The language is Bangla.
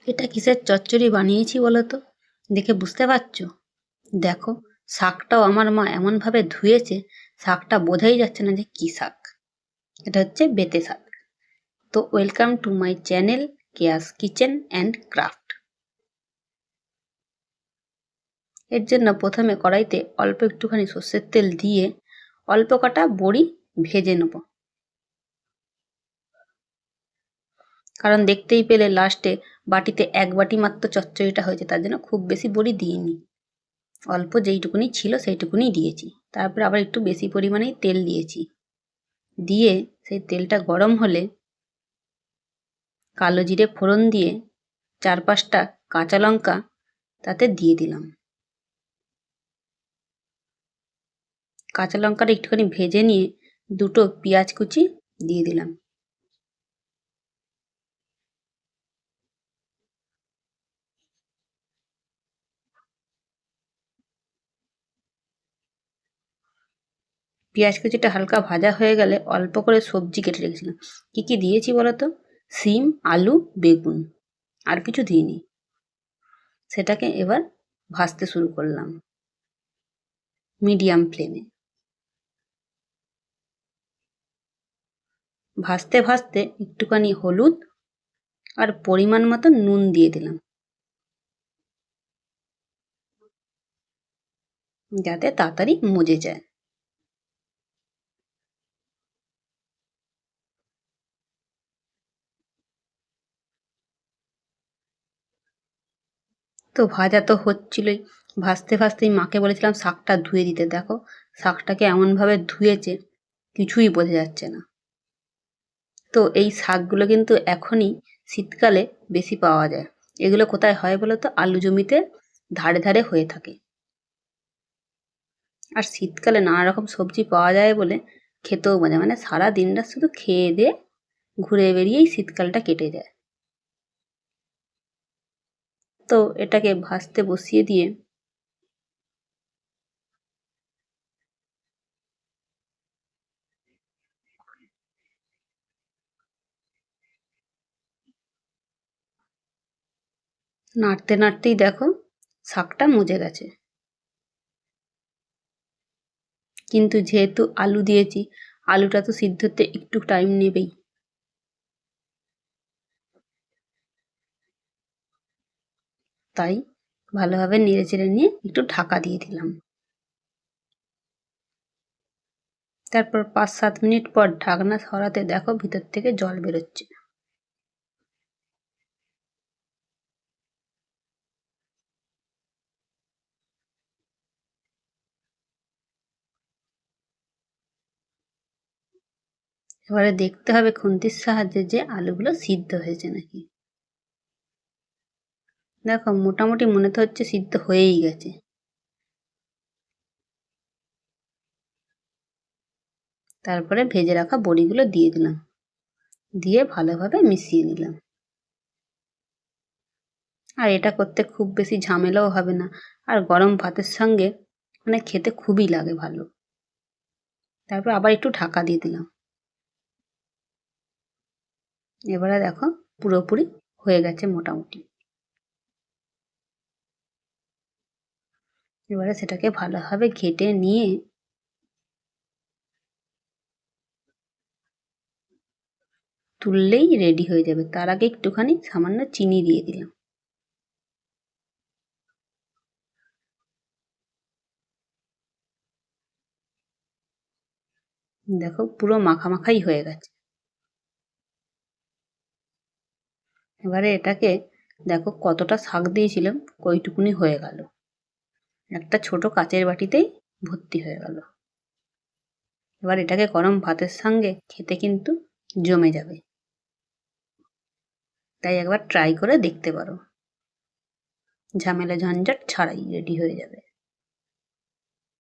এটা কিসের চচ্চড়ি বানিয়েছি বলো তো? দেখে বুঝতে পারছো? দেখো, শাকটাও আমার মা এমনভাবে ধুয়েছে, শাকটা বোঝাই যাচ্ছে না যে কি শাক। এটা হচ্ছে বেতে শাক। তো welcome to my channel chaos kitchen and craft. এর জন্য প্রথমে কড়াইতে অল্প একটুখানি সর্ষের তেল দিয়ে অল্প কটা বড়ি ভেজে নেব। কারণ দেখতেই পেলে লাস্টে বাটিতে এক বাটি মাত্র চচ্চড়িটা হয়েছে, তার জন্য খুব বেশি বড়ি দিইনি। অল্প যেইটুকুনি ছিল সেইটুকুনি দিয়েছি। তারপরে আবার একটু বেশি পরিমাণেই তেল দিয়েছি। দিয়ে সেই তেলটা গরম হলে কালো জিরে ফোড়ন দিয়ে 4-5টা কাঁচা লঙ্কা তাতে দিয়ে দিলাম। কাঁচা লঙ্কাটা একটুখানি ভেজে নিয়ে 2টো পেঁয়াজ কুচি দিয়ে দিলাম। পেঁয়াজ কুচিটা হালকা ভাজা হয়ে গেলে অল্প করে সবজি কেটে রেখেছিলাম। কি কি দিয়েছি বলো তো? সিম, আলু, বেগুন, আর কিছু দিইনি। সেটাকে এবার ভাজতে শুরু করলাম মিডিয়াম ফ্লেমে। ভাজতে ভাজতে একটুখানি হলুদ আর পরিমাণ মতো নুন দিয়ে দিলাম, যাতে তাড়াতাড়ি মজে যায়। তো ভাজা তো হচ্ছিলই। ভাজতে ভাজতেই মাকে বলেছিলাম শাকটা ধুয়ে দিতে। দেখো, শাকটাকে এমনভাবে ধুয়েছে, কিছুই বোঝা যাচ্ছে না। তো এই শাকগুলো কিন্তু এখনই শীতকালে বেশি পাওয়া যায়। এগুলো কোথায় হয় বলো তো? আলু জমিতে ধারে ধারে হয়ে থাকে। আর শীতকালে নানা রকম সবজি পাওয়া যায় বলে খেতেও মজা, মানে সারা দিনটা শুধু খেয়ে দিয়ে ঘুরে বেরিয়েই শীতকালটা কেটে যায়। তো এটাকে ভাজতে বসিয়ে দিয়ে নাড়তে নাড়তেই দেখো শাকটা মজে গেছে। কিন্তু যেহেতু আলু দিয়েছি, আলুটা তো সিদ্ধ হতে একটু টাইম নেবেই। তাই ভালোভাবে নেড়েচেড়ে নিয়ে একটু ঢাকা দিয়ে দিলাম। তারপর 5-7 মিনিট পর ঢাকনা সরাতে দেখো ভিতর থেকে জল বেরোচ্ছে। এবারে দেখতে হবে খুন্তির সাহায্যে যে আলুগুলো সিদ্ধ হয়েছে নাকি। দেখো মোটামুটি মনে তো হচ্ছে সিদ্ধ হয়েই গেছে। তারপরে ভেজে রাখা বড়িগুলো দিয়ে দিলাম, দিয়ে ভালোভাবে মিশিয়ে নিলাম। আর এটা করতে খুব বেশি ঝামেলাও হবে না, আর গরম ভাতের সঙ্গে মানে খেতে খুবই লাগে ভালো। তারপর আবার একটু ঢাকা দিয়ে দিলাম। এবারে দেখো পুরোপুরি হয়ে গেছে মোটামুটি। এবারে সেটাকে ভালোভাবে ঘেঁটে নিয়ে তুললেই রেডি হয়ে যাবে। তার আগে একটুখানি সামান্য চিনি দিয়ে দিলাম। দেখো পুরো মাখামাখাই হয়ে গেছে। এবারে এটাকে দেখো কতটা শাক দিয়েছিলাম, ওইটুকুনি হয়ে গেল। একটা ছোট কাচের বাটিতেই ভর্তি হয়ে গেল। এবার এটাকে গরম ভাতের সঙ্গে খেতে কিন্তু জমে যাবে। তাই একবার ট্রাই করে দেখতে পারো। ঝামেলা ঝঞ্ঝাট ছাড়াই রেডি হয়ে যাবে।